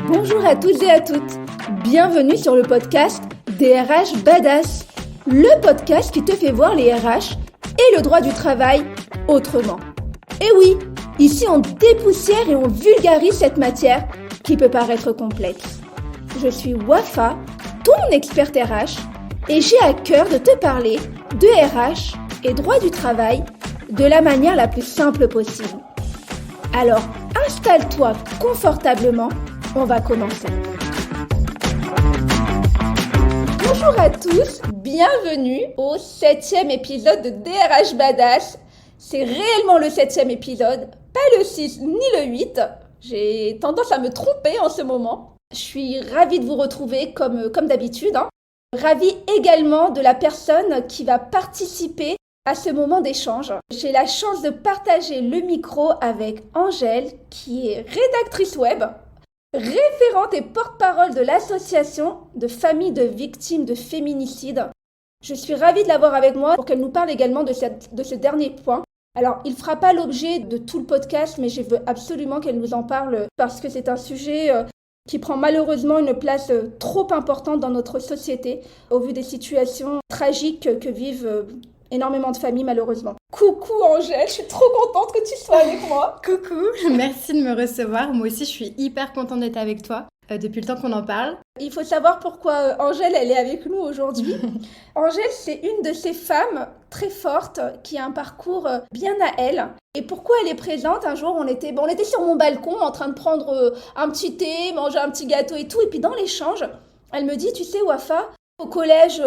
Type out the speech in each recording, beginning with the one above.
Bonjour à toutes et à toutes, bienvenue sur le podcast des RH Badass, le podcast qui te fait voir les RH et le droit du travail autrement. Et oui, ici on dépoussière et on vulgarise cette matière qui peut paraître complexe. Je suis Wafa, ton experte RH, et j'ai à cœur de te parler de RH et droit du travail de la manière la plus simple possible. Alors, installe-toi confortablement, on va commencer. Bonjour à tous, bienvenue au 7e épisode de DRH Badass. C'est réellement le 7e épisode, pas le 6 ni le 8. J'ai tendance à me tromper en ce moment. Je suis ravie de vous retrouver comme d'habitude. Ravie également de la personne qui va participer à ce moment d'échange. J'ai la chance de partager le micro avec Angèle, qui est rédactrice web, référente et porte-parole de l'association de familles de victimes de féminicide. Je suis ravie de l'avoir avec moi pour qu'elle nous parle également de ce dernier point. Alors, il ne fera pas l'objet de tout le podcast, mais je veux absolument qu'elle nous en parle parce que c'est un sujet qui prend malheureusement une place trop importante dans notre société au vu des situations tragiques que vivent énormément de familles malheureusement. Coucou Angèle, je suis trop contente que tu sois avec moi. Coucou, merci de me recevoir. Moi aussi, je suis hyper contente d'être avec toi depuis le temps qu'on en parle. Il faut savoir pourquoi Angèle, elle est avec nous aujourd'hui. Angèle, c'est une de ces femmes très fortes qui a un parcours bien à elle. Et pourquoi elle est présente? Un jour, on était sur mon balcon en train de prendre un petit thé, manger un petit gâteau et tout. Et puis dans l'échange, elle me dit, tu sais Wafa, au collège,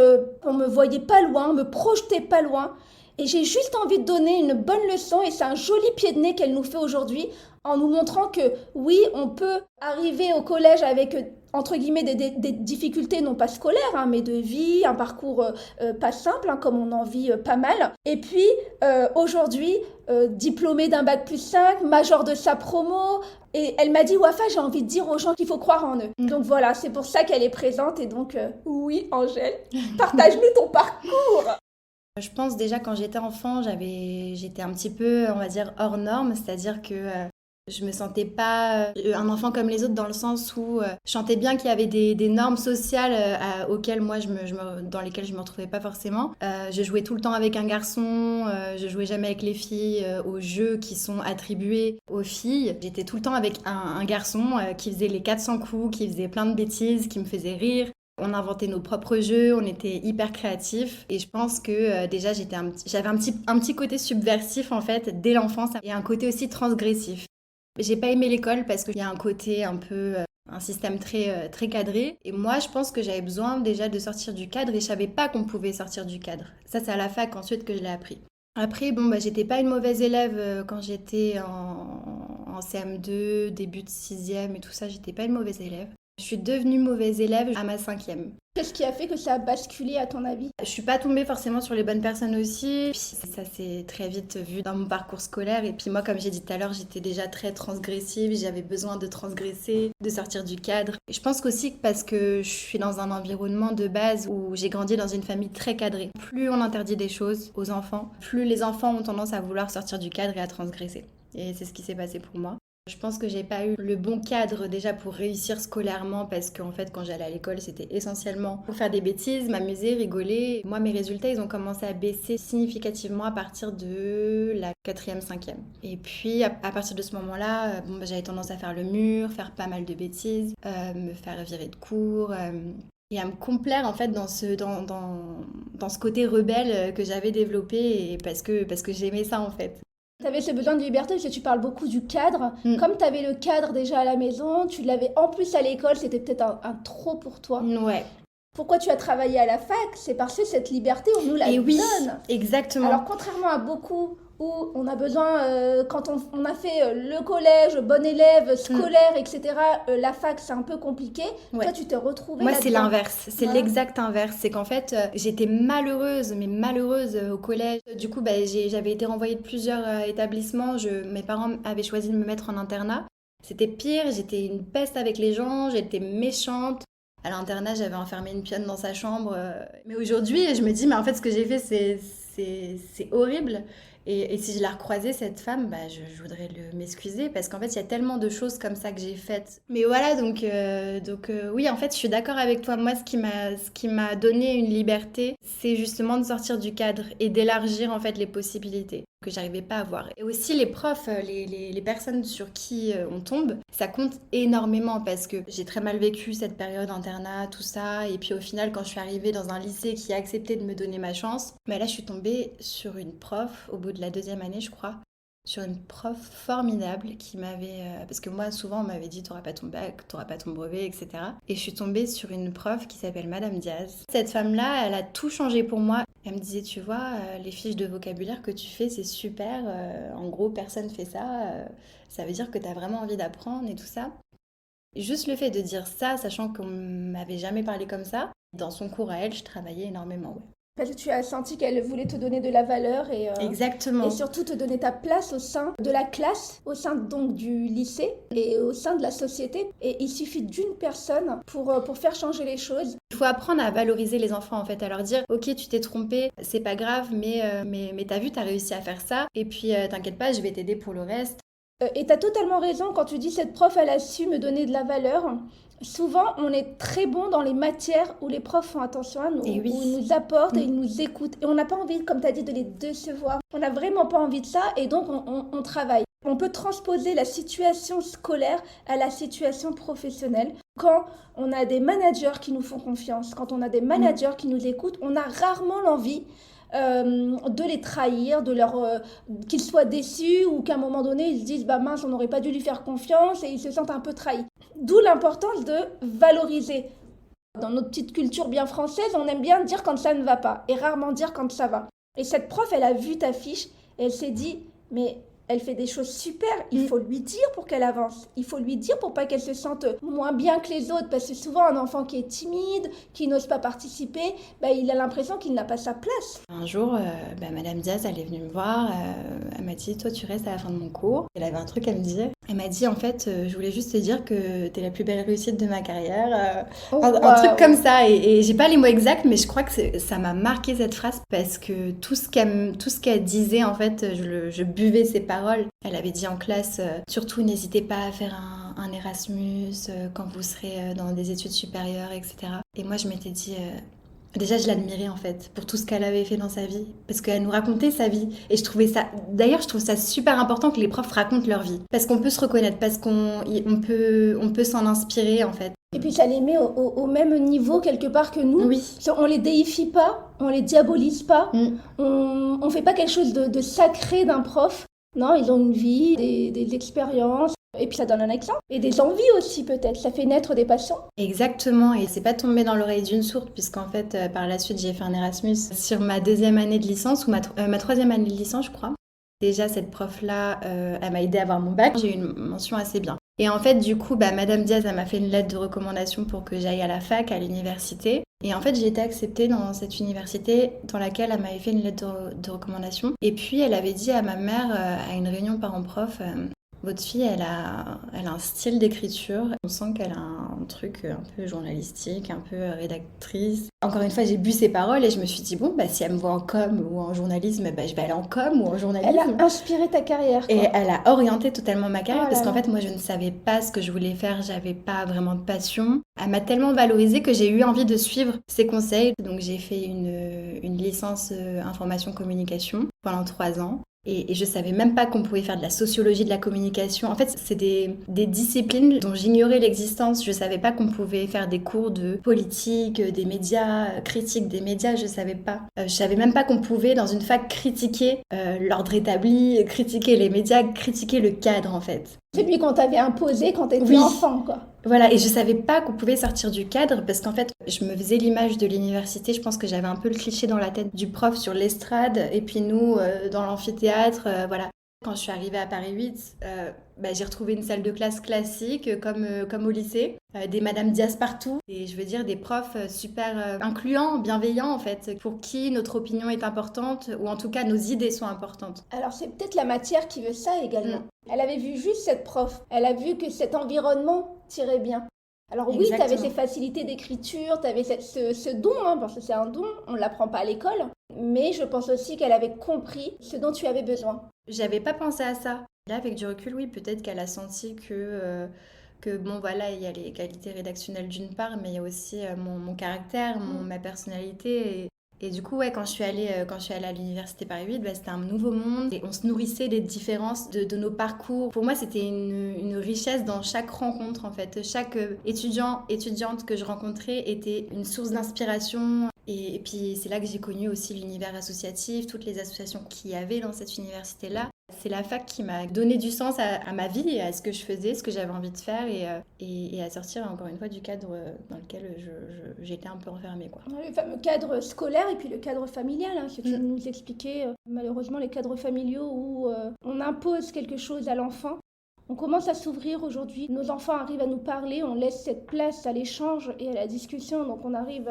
on me voyait pas loin, on me projetait pas loin. Et j'ai juste envie de donner une bonne leçon et c'est un joli pied de nez qu'elle nous fait aujourd'hui en nous montrant que oui, on peut arriver au collège avec entre guillemets des difficultés non pas scolaires, mais de vie, un parcours pas simple, comme on en vit pas mal. Et puis aujourd'hui, diplômée d'un bac+5, major de sa promo. Et elle m'a dit, Wafa, j'ai envie de dire aux gens qu'il faut croire en eux. Donc voilà, c'est pour ça qu'elle est présente. Et donc, oui, Angèle, partage-nous ton parcours. Je pense déjà quand j'étais enfant, j'étais un petit peu, on va dire, hors norme. C'est-à-dire que je me sentais pas un enfant comme les autres dans le sens où je sentais bien qu'il y avait des normes sociales auxquelles moi, dans lesquelles je me retrouvais pas forcément. Je jouais tout le temps avec un garçon, je jouais jamais avec les filles aux jeux qui sont attribués aux filles. J'étais tout le temps avec un garçon qui faisait les 400 coups, qui faisait plein de bêtises, qui me faisait rire. On inventait nos propres jeux, on était hyper créatifs et je pense que déjà j'avais un petit côté subversif en fait dès l'enfance et un côté aussi transgressif. J'ai pas aimé l'école parce qu'il y a un côté un peu un système très cadré et moi je pense que j'avais besoin déjà de sortir du cadre et je savais pas qu'on pouvait sortir du cadre. Ça c'est à la fac ensuite que je l'ai appris. Après j'étais pas une mauvaise élève quand j'étais en CM2, début de 6e et tout ça, j'étais pas une mauvaise élève. Je suis devenue mauvaise élève à ma 5e. Qu'est-ce qui a fait que ça a basculé à ton avis? Je suis pas tombée forcément sur les bonnes personnes aussi. Puis ça s'est très vite vu dans mon parcours scolaire. Et puis moi, comme j'ai dit tout à l'heure, j'étais déjà très transgressive. J'avais besoin de transgresser, de sortir du cadre. Et je pense qu'aussi parce que je suis dans un environnement de base où j'ai grandi dans une famille très cadrée. Plus on interdit des choses aux enfants, plus les enfants ont tendance à vouloir sortir du cadre et à transgresser. Et c'est ce qui s'est passé pour moi. Je pense que j'ai pas eu le bon cadre déjà pour réussir scolairement parce qu'en fait quand j'allais à l'école c'était essentiellement pour faire des bêtises, m'amuser, rigoler. Moi mes résultats ils ont commencé à baisser significativement à partir de la 4e, 5e. Et puis à partir de ce moment-là, j'avais tendance à faire le mur, faire pas mal de bêtises, me faire virer de cours. Et à me complaire en fait dans ce côté rebelle que j'avais développé et parce que j'aimais ça en fait. Tu avais ce besoin de liberté parce que tu parles beaucoup du cadre. Comme tu avais le cadre déjà à la maison, tu l'avais en plus à l'école, c'était peut-être un trop pour toi. Ouais. Pourquoi tu as travaillé à la fac? C'est parce que cette liberté, on nous la donne. Oui, exactement. Alors contrairement à beaucoup où on a besoin, quand on a fait le collège, bon élève, scolaire, etc., la fac, c'est un peu compliqué. Ouais. Toi, tu t'es retrouvée Moi, là-dedans. c'est l'inverse. C'est l'exact inverse. C'est qu'en fait, j'étais malheureuse au collège. Du coup, j'avais été renvoyée de plusieurs établissements. Mes parents avaient choisi de me mettre en internat. C'était pire. J'étais une peste avec les gens. J'étais méchante. À l'internat, j'avais enfermé une pionne dans sa chambre. Mais aujourd'hui, je me dis, mais en fait, ce que j'ai fait, c'est horrible. Et si je la recroisais, cette femme, je voudrais m'excuser parce qu'en fait, il y a tellement de choses comme ça que j'ai faites. Mais voilà, oui, en fait, je suis d'accord avec toi. Moi, ce qui m'a donné une liberté, c'est justement de sortir du cadre et d'élargir en fait les possibilités que j'arrivais pas à voir. Et aussi les profs, les personnes sur qui on tombe, ça compte énormément parce que j'ai très mal vécu cette période internat, tout ça. Et puis au final, quand je suis arrivée dans un lycée qui a accepté de me donner ma chance, là, je suis tombée sur une prof au bout de la 2e année, je crois, sur une prof formidable qui m'avait... parce que moi, souvent, on m'avait dit, t'auras pas ton bac, t'auras pas ton brevet, etc. Et je suis tombée sur une prof qui s'appelle Madame Diaz. Cette femme-là, elle a tout changé pour moi. Elle me disait, tu vois, les fiches de vocabulaire que tu fais, c'est super. En gros, personne fait ça. Ça veut dire que t'as vraiment envie d'apprendre et tout ça. Juste le fait de dire ça, sachant qu'on m'avait jamais parlé comme ça, dans son cours à elle, je travaillais énormément, ouais. Parce que tu as senti qu'elle voulait te donner de la valeur et Exactement. surtout te donner ta place au sein de la classe, au sein donc du lycée et au sein de la société. Et il suffit d'une personne pour faire changer les choses. Il faut apprendre à valoriser les enfants en fait, à leur dire ok tu t'es trompé, c'est pas grave, mais t'as vu, t'as réussi à faire ça, et puis t'inquiète pas, je vais t'aider pour le reste. Et t'as totalement raison quand tu dis cette prof, elle a su me donner de la valeur. Souvent, on est très bon dans les matières où les profs font attention à nous, Et oui. où ils nous apportent et ils nous écoutent. Et on n'a pas envie, comme tu as dit, de les décevoir. On n'a vraiment pas envie de ça et donc on travaille. On peut transposer la situation scolaire à la situation professionnelle. Quand on a des managers qui nous font confiance, quand on a des managers qui nous écoutent, on a rarement l'envie de les trahir, qu'ils soient déçus ou qu'à un moment donné ils se disent bah mince on n'aurait pas dû lui faire confiance et ils se sentent un peu trahis. D'où l'importance de valoriser. Dans notre petite culture bien française, on aime bien dire quand ça ne va pas et rarement dire quand ça va. Et cette prof, elle a vu ta fiche et elle s'est dit mais elle fait des choses super, il faut lui dire pour qu'elle avance. Il faut lui dire pour pas qu'elle se sente moins bien que les autres. Parce que souvent, un enfant qui est timide, qui n'ose pas participer, il a l'impression qu'il n'a pas sa place. Un jour, Madame Diaz, elle est venue me voir. Elle m'a dit, toi, tu restes à la fin de mon cours. Elle avait un truc à me dire. Elle m'a dit, en fait, je voulais juste te dire que t'es la plus belle réussite de ma carrière. Un truc comme ça. Et j'ai pas les mots exacts, mais je crois que ça m'a marqué cette phrase parce que tout ce qu'elle disait, en fait, je buvais ses paroles. Elle avait dit en classe, surtout n'hésitez pas à faire un Erasmus quand vous serez dans des études supérieures, etc. Et moi, je m'étais dit... Déjà, je l'admirais en fait pour tout ce qu'elle avait fait dans sa vie, parce qu'elle nous racontait sa vie. Et je trouve ça super important que les profs racontent leur vie, parce qu'on peut se reconnaître, parce qu'on peut s'en inspirer en fait. Et puis ça les met au même niveau quelque part que nous. Oui. On les déifie pas, on les diabolise pas, on fait pas quelque chose de sacré d'un prof. Non, ils ont une vie, des expériences. Et puis ça donne un exemple. Et des envies aussi peut-être. Ça fait naître des passions. Exactement. Et c'est pas tombé dans l'oreille d'une sourde, puisqu'en fait, par la suite, j'ai fait un Erasmus sur ma 2e année de licence, ou ma 3e année de licence, je crois. Déjà, cette prof-là, elle m'a aidée à avoir mon bac. J'ai eu une mention assez bien. Et en fait, du coup, Madame Diaz, elle m'a fait une lettre de recommandation pour que j'aille à la fac, à l'université. Et en fait, j'ai été acceptée dans cette université dans laquelle elle m'avait fait une lettre de recommandation. Et puis, elle avait dit à ma mère, à une réunion parents-prof, votre fille, elle a un style d'écriture. On sent qu'elle a un truc un peu journalistique, un peu rédactrice. Encore une fois, j'ai bu ses paroles et je me suis dit, bon, si elle me voit en com ou en journalisme, je vais aller en com ou en journalisme. Elle a inspiré ta carrière, quoi. Et elle a orienté totalement ma carrière parce qu'en fait, moi, je ne savais pas ce que je voulais faire. J'avais pas vraiment de passion. Elle m'a tellement valorisée que j'ai eu envie de suivre ses conseils. Donc, j'ai fait une licence information communication pendant 3 ans. Et je savais même pas qu'on pouvait faire de la sociologie de la communication. En fait, c'est des disciplines dont j'ignorais l'existence. Je savais pas qu'on pouvait faire des cours de politique, des médias, critique des médias, je savais pas. Je savais même pas qu'on pouvait, dans une fac, critiquer l'ordre établi, critiquer les médias, critiquer le cadre, en fait. Celui qu'on t'avait imposé quand t'étais enfant, quoi. Voilà, et je savais pas qu'on pouvait sortir du cadre parce qu'en fait, je me faisais l'image de l'université. Je pense que j'avais un peu le cliché dans la tête du prof sur l'estrade et puis nous dans l'amphithéâtre, voilà. Quand je suis arrivée à Paris 8, j'ai retrouvé une salle de classe classique comme au lycée, des Madame Diaz partout et je veux dire des profs super incluants, bienveillants en fait, pour qui notre opinion est importante ou en tout cas nos idées sont importantes. Alors c'est peut-être la matière qui veut ça également. Elle avait vu juste cette prof, elle a vu que cet environnement tirait bien. Alors oui, tu avais ces Exactement. facilités d'écriture, tu avais ce don, hein, parce que c'est un don, on ne l'apprend pas à l'école, mais je pense aussi qu'elle avait compris ce dont tu avais besoin. J'avais pas pensé à ça. Là, avec du recul, oui, peut-être qu'elle a senti que bon, voilà, il y a les qualités rédactionnelles d'une part, mais il y a aussi mon caractère, Mm. ma personnalité. Et du coup, ouais, quand je suis allée à l'université Paris 8, bah, c'était un nouveau monde et on se nourrissait des différences de nos parcours. Pour moi, c'était une richesse dans chaque rencontre, en fait. Chaque étudiante que je rencontrais était une source d'inspiration. Et puis, c'est là que j'ai connu aussi l'univers associatif, toutes les associations qu'il y avait dans cette université-là. C'est la fac qui m'a donné du sens à ma vie et à ce que je faisais, ce que j'avais envie de faire et à sortir encore une fois du cadre dans lequel j'étais un peu enfermée, quoi. Le fameux cadre scolaire et puis le cadre familial, hein, ce que tu Mm. nous expliquais, malheureusement les cadres familiaux où on impose quelque chose à l'enfant. On commence à s'ouvrir aujourd'hui, nos enfants arrivent à nous parler, on laisse cette place à l'échange et à la discussion, donc on arrive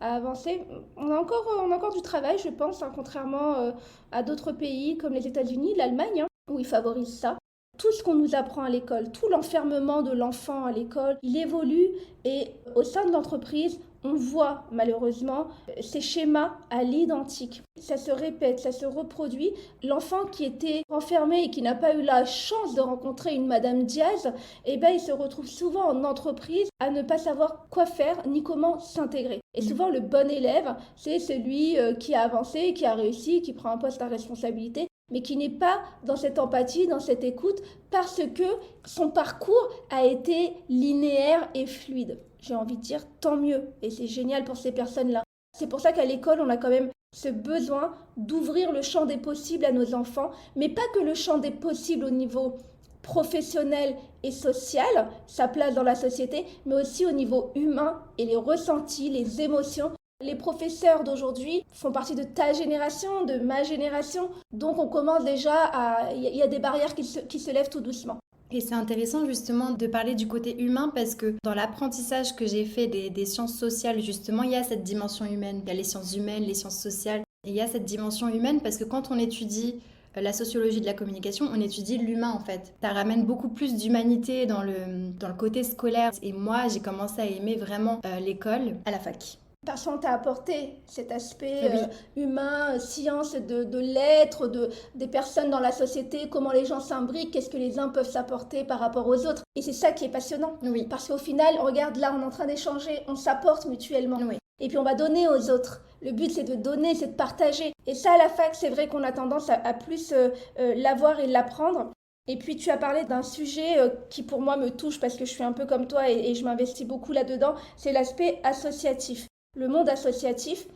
à avancer. On a encore du travail, je pense, hein, contrairement à d'autres pays comme les États-Unis, l'Allemagne, hein, où ils favorisent ça. Tout ce qu'on nous apprend à l'école, tout l'enfermement de l'enfant à l'école, il évolue et au sein de l'entreprise, on voit malheureusement ces schémas à l'identique. Ça se répète, ça se reproduit. L'enfant qui était enfermé et qui n'a pas eu la chance de rencontrer une Madame Diaz, eh ben, il se retrouve souvent en entreprise à ne pas savoir quoi faire ni comment s'intégrer. Et souvent, le bon élève, c'est celui qui a avancé, qui a réussi, qui prend un poste à responsabilité, mais qui n'est pas dans cette empathie, dans cette écoute, parce que son parcours a été linéaire et fluide. J'ai envie de dire tant mieux, et c'est génial pour ces personnes-là. C'est pour ça qu'à l'école, on a quand même ce besoin d'ouvrir le champ des possibles à nos enfants, mais pas que le champ des possibles au niveau professionnel et social, sa place dans la société, mais aussi au niveau humain et les ressentis, les émotions. Les professeurs d'aujourd'hui font partie de ta génération, de ma génération, donc on commence déjà à... Il y a des barrières qui se lèvent tout doucement. Et c'est intéressant justement de parler du côté humain parce que dans l'apprentissage que j'ai fait des sciences sociales, justement, il y a cette dimension humaine. Il y a les sciences humaines, les sciences sociales. Et il y a cette dimension humaine parce que quand on étudie la sociologie de la communication, on étudie l'humain en fait. Ça ramène beaucoup plus d'humanité dans le côté scolaire. Et moi, j'ai commencé à aimer vraiment l'école à la fac. Parce qu'on t'a apporté cet aspect Oui, humain, science de l'être, des personnes dans la société, comment les gens s'imbriquent, qu'est-ce que les uns peuvent s'apporter par rapport aux autres. Et c'est ça qui est passionnant. oui, Parce qu'au final, regarde, là, on est en train d'échanger, on s'apporte mutuellement. oui. Et puis on va donner aux autres. Le but, c'est de donner, c'est de partager. Et ça, à la fac, c'est vrai qu'on a tendance à plus l'avoir et l'apprendre. Et puis tu as parlé d'un sujet qui pour moi me touche parce que je suis un peu comme toi et je m'investis beaucoup là-dedans, c'est l'aspect associatif. Le monde associatif,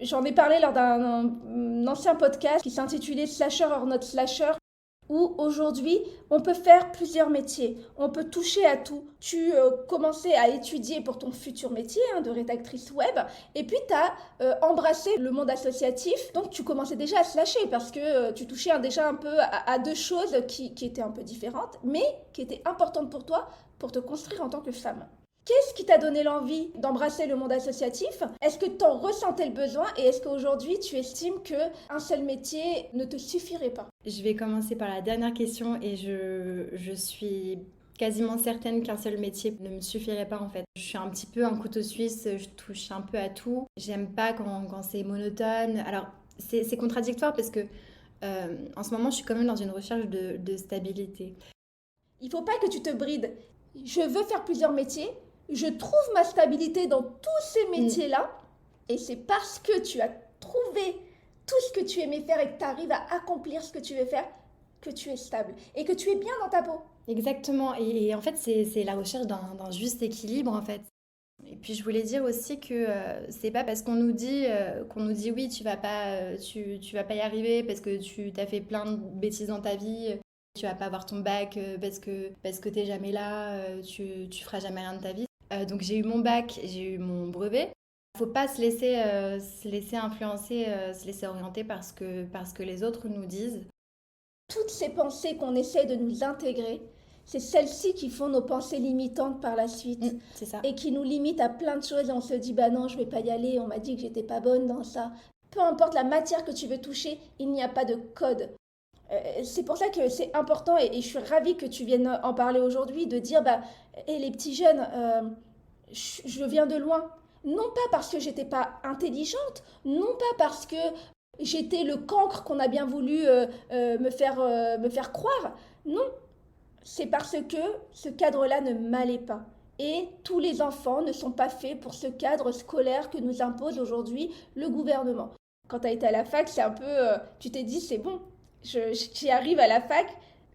j'en ai parlé lors d'un ancien podcast qui s'intitulait Slasher or not slasher, où aujourd'hui on peut faire plusieurs métiers, on peut toucher à tout. Tu commençais à étudier pour ton futur métier de rédactrice web, et puis tu as embrassé le monde associatif, donc tu commençais déjà à slasher parce que tu touchais déjà un peu à deux choses qui étaient un peu différentes, mais qui étaient importantes pour toi pour te construire en tant que femme. Qu'est-ce qui t'a donné l'envie d'embrasser le monde associatif? Est-ce que tu en ressentais le besoin et est-ce qu'aujourd'hui tu estimes qu'un seul métier ne te suffirait pas? Je vais commencer par la dernière question et je suis quasiment certaine qu'un seul métier ne me suffirait pas en fait. Je suis un petit peu un couteau suisse, je touche un peu à tout. J'aime pas quand c'est monotone. Alors c'est contradictoire parce que en ce moment je suis quand même dans une recherche de stabilité. Il faut pas que tu te brides. Je veux faire plusieurs métiers, je trouve ma stabilité dans tous ces métiers-là et c'est parce que tu as trouvé tout ce que tu aimais faire et que tu arrives à accomplir ce que tu veux faire que tu es stable et que tu es bien dans ta peau. Exactement, et en fait c'est la recherche d'un juste équilibre en fait. Et puis je voulais dire aussi que c'est pas parce qu'on nous dit oui tu vas pas y arriver parce que tu t'as fait plein de bêtises dans ta vie, tu vas pas avoir ton bac parce que t'es jamais là, tu feras jamais rien de ta vie. Donc j'ai eu mon bac, j'ai eu mon brevet. Faut pas se laisser influencer, se laisser orienter parce que les autres nous disent. Toutes ces pensées qu'on essaie de nous intégrer, c'est celles-ci qui font nos pensées limitantes par la suite C'est ça. et qui nous limitent à plein de choses et on se dit bah non je vais pas y aller, on m'a dit que j'étais pas bonne dans ça. Peu importe la matière que tu veux toucher, il n'y a pas de code. C'est pour ça que c'est important et je suis ravie que tu viennes en parler aujourd'hui, de dire bah et les petits jeunes, je viens de loin. Non pas parce que j'étais pas intelligente, non pas parce que j'étais le cancre qu'on a bien voulu me faire croire. Non, c'est parce que ce cadre-là ne m'allait pas. Et tous les enfants ne sont pas faits pour ce cadre scolaire que nous impose aujourd'hui le gouvernement. Quand tu as été à la fac, c'est un peu... tu t'es dit, c'est bon, j'y arrive à la fac,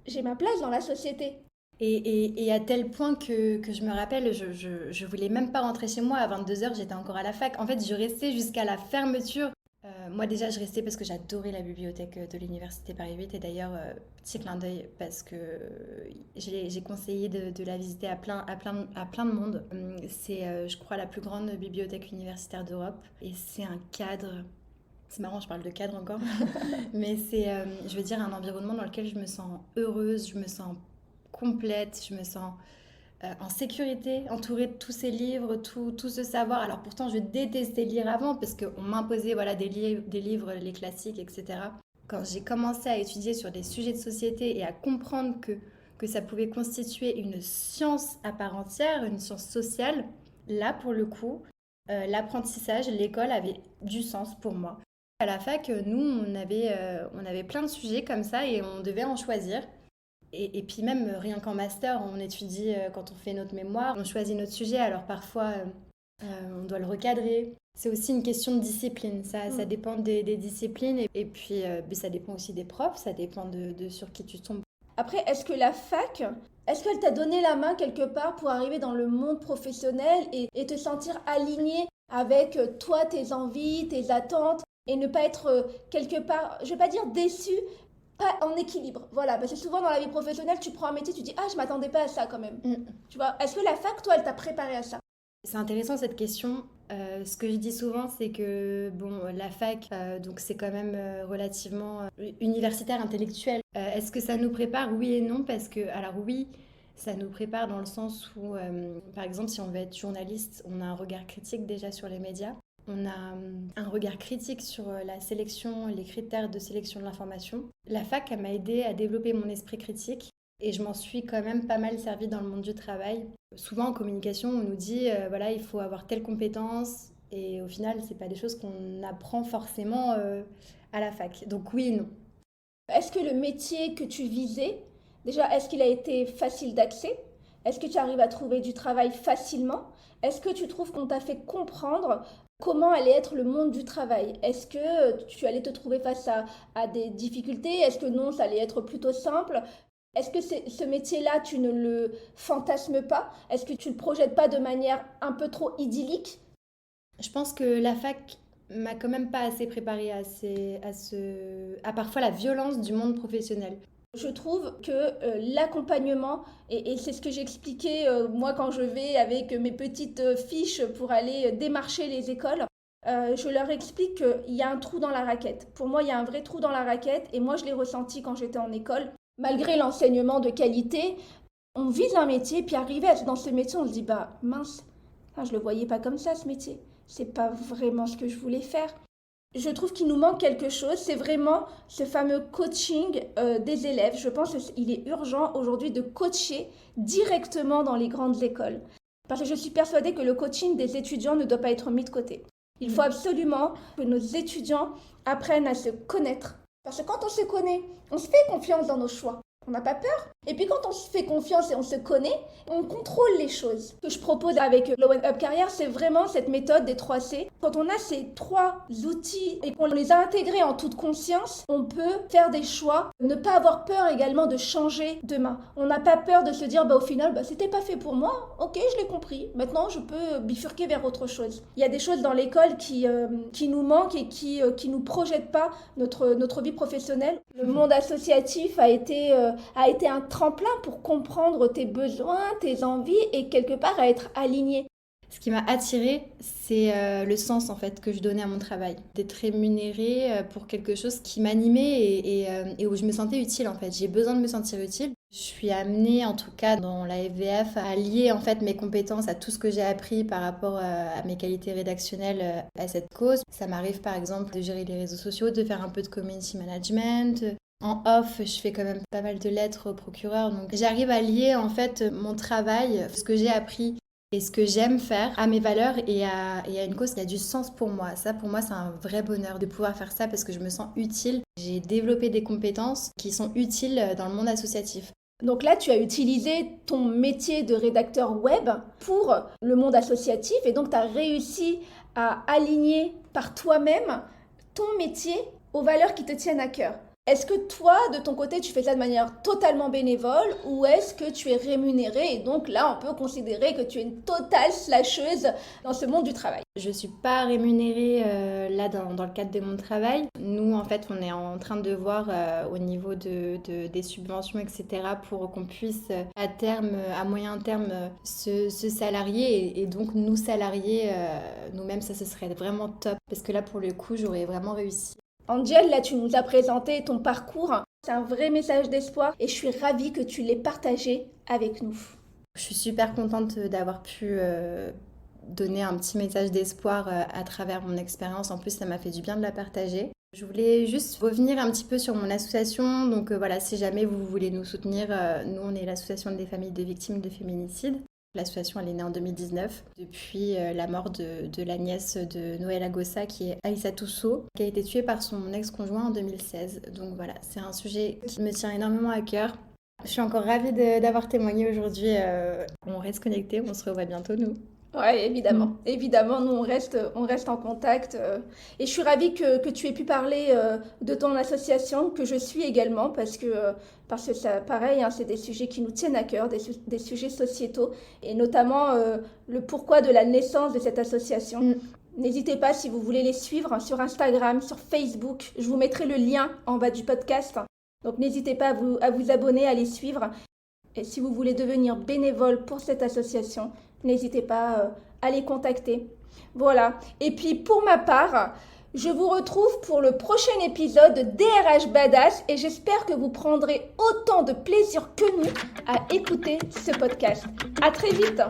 j'ai ma place dans la société. Et à tel point que je me rappelle, je voulais même pas rentrer chez moi. À 22 heures, j'étais encore à la fac. En fait, je restais jusqu'à la fermeture. Moi, déjà, je restais parce que j'adorais la bibliothèque de l'Université Paris 8. Et d'ailleurs, petit clin d'œil, parce que j'ai conseillé de la visiter à plein de monde. C'est, je crois, la plus grande bibliothèque universitaire d'Europe. Et c'est un cadre... C'est marrant, je parle de cadre encore. Mais c'est, je veux dire, un environnement dans lequel je me sens heureuse, je me sens complète, je me sens en sécurité, entourée de tous ces livres, tout ce savoir. Alors pourtant, je détestais lire avant parce qu'on m'imposait voilà, des livres, les classiques, etc. Quand j'ai commencé à étudier sur des sujets de société et à comprendre que ça pouvait constituer une science à part entière, une science sociale, là, pour le coup, l'apprentissage, l'école avait du sens pour moi. À la fac, nous, on avait plein de sujets comme ça et on devait en choisir. Et puis même, rien qu'en master, on étudie, quand on fait notre mémoire, on choisit notre sujet, alors parfois, on doit le recadrer. C'est aussi une question de discipline, ça dépend des disciplines, et puis ça dépend aussi des profs, ça dépend de sur qui tu tombes. Après, est-ce que la fac, est-ce qu'elle t'a donné la main quelque part pour arriver dans le monde professionnel et te sentir aligné avec toi, tes envies, tes attentes, et ne pas être quelque part, je vais pas dire déçu, pas en équilibre. Voilà, parce que souvent dans la vie professionnelle, tu prends un métier, tu dis, ah, je m'attendais pas à ça quand même. Tu vois, est-ce que la fac, toi, elle t'a préparé à ça? C'est intéressant cette question. Ce que je dis souvent, c'est que bon, la fac, donc c'est quand même relativement universitaire, intellectuel. Est-ce que ça nous prépare? Oui et non, parce que, alors oui, ça nous prépare dans le sens où, par exemple, si on veut être journaliste, on a un regard critique déjà sur les médias. On a un regard critique sur la sélection, les critères de sélection de l'information. La fac, elle m'a aidé à développer mon esprit critique et je m'en suis quand même pas mal servie dans le monde du travail. Souvent en communication, on nous dit voilà, il faut avoir telle compétence et au final, c'est pas des choses qu'on apprend forcément à la fac. Donc oui et non. Est-ce que le métier que tu visais, déjà, est-ce qu'il a été facile d'accès? Est-ce que tu arrives à trouver du travail facilement? Est-ce que tu trouves qu'on t'a fait comprendre comment allait être le monde du travail? Est-ce que tu allais te trouver face à des difficultés? Est-ce que non, ça allait être plutôt simple? Est-ce que ce métier-là, tu ne le fantasmes pas? Est-ce que tu ne le projettes pas de manière un peu trop idyllique? Je pense que la fac m'a quand même pas assez préparée à parfois la violence du monde professionnel. Je trouve que l'accompagnement, et c'est ce que j'expliquais moi quand je vais avec mes petites fiches pour aller démarcher les écoles, je leur explique qu'il y a un trou dans la raquette. Pour moi, il y a un vrai trou dans la raquette, et moi je l'ai ressenti quand j'étais en école. Malgré l'enseignement de qualité, on vise un métier, puis arrivé dans ce métier, on se dit, bah mince, je le voyais pas comme ça ce métier. C'est pas vraiment ce que je voulais faire. Je trouve qu'il nous manque quelque chose, c'est vraiment ce fameux coaching des élèves. Je pense qu'il est urgent aujourd'hui de coacher directement dans les grandes écoles. Parce que je suis persuadée que le coaching des étudiants ne doit pas être mis de côté. Il faut absolument que nos étudiants apprennent à se connaître. Parce que quand on se connaît, on se fait confiance dans nos choix. On n'a pas peur. Et puis quand on se fait confiance et on se connaît, on contrôle les choses. Ce que je propose avec Glow Up Carrière, c'est vraiment cette méthode des 3 C. Quand on a ces 3 outils et qu'on les a intégrés en toute conscience, on peut faire des choix, ne pas avoir peur également de changer demain. On n'a pas peur de se dire, au final, c'était pas fait pour moi. Ok, je l'ai compris. Maintenant, je peux bifurquer vers autre chose. Il y a des choses dans l'école qui nous manquent et qui nous projettent pas notre vie professionnelle. Le monde associatif a été un tremplin pour comprendre tes besoins, tes envies et quelque part à être aligné. Ce qui m'a attirée, c'est le sens en fait que je donnais à mon travail. D'être rémunérée pour quelque chose qui m'animait et où je me sentais utile en fait. J'ai besoin de me sentir utile. Je suis amenée en tout cas dans la FVF à lier en fait mes compétences à tout ce que j'ai appris par rapport à mes qualités rédactionnelles à cette cause. Ça m'arrive par exemple de gérer les réseaux sociaux, de faire un peu de community management. En off, je fais quand même pas mal de lettres au procureur. Donc j'arrive à lier en fait mon travail, ce que j'ai appris et ce que j'aime faire, à mes valeurs et à une cause qui a du sens pour moi. Ça, pour moi, c'est un vrai bonheur de pouvoir faire ça parce que je me sens utile. J'ai développé des compétences qui sont utiles dans le monde associatif. Donc là, tu as utilisé ton métier de rédacteur web pour le monde associatif et donc tu as réussi à aligner par toi-même ton métier aux valeurs qui te tiennent à cœur. Est-ce que toi, de ton côté, tu fais ça de manière totalement bénévole ou est-ce que tu es rémunéré et donc là, on peut considérer que tu es une totale slasheuse dans ce monde du travail? Je ne suis pas rémunérée là dans le cadre de mon travail. Nous, en fait, on est en train de voir au niveau des subventions, etc., pour qu'on puisse à terme, à moyen terme, se salarier. Et donc, nous salariés, nous-mêmes, ça, ce serait vraiment top. Parce que là, pour le coup, j'aurais vraiment réussi. Angel, là, tu nous as présenté ton parcours. C'est un vrai message d'espoir et je suis ravie que tu l'aies partagé avec nous. Je suis super contente d'avoir pu donner un petit message d'espoir à travers mon expérience. En plus, ça m'a fait du bien de la partager. Je voulais juste revenir un petit peu sur mon association. Donc voilà, si jamais vous voulez nous soutenir, nous, on est l'association des familles de victimes de féminicide. L'association, elle est née en 2019, depuis la mort de la nièce de Noël Agossa, qui est Aïssa Tousso, qui a été tuée par son ex-conjoint en 2016. Donc voilà, c'est un sujet qui me tient énormément à cœur. Je suis encore ravie d'avoir témoigné aujourd'hui. On reste connectés, on se revoit bientôt, nous. Oui, évidemment. Évidemment, nous, on reste en contact. Et je suis ravie que tu aies pu parler de ton association, que je suis également, parce que ça, pareil, hein, c'est des sujets qui nous tiennent à cœur, des sujets sociétaux, et notamment le pourquoi de la naissance de cette association. N'hésitez pas, si vous voulez les suivre, sur Instagram, sur Facebook. Je vous mettrai le lien en bas du podcast. Donc, n'hésitez pas à vous abonner, à les suivre. Et si vous voulez devenir bénévole pour cette association, n'hésitez pas à les contacter. Voilà. Et puis pour ma part, je vous retrouve pour le prochain épisode de DRH Badass et j'espère que vous prendrez autant de plaisir que nous à écouter ce podcast. À très vite.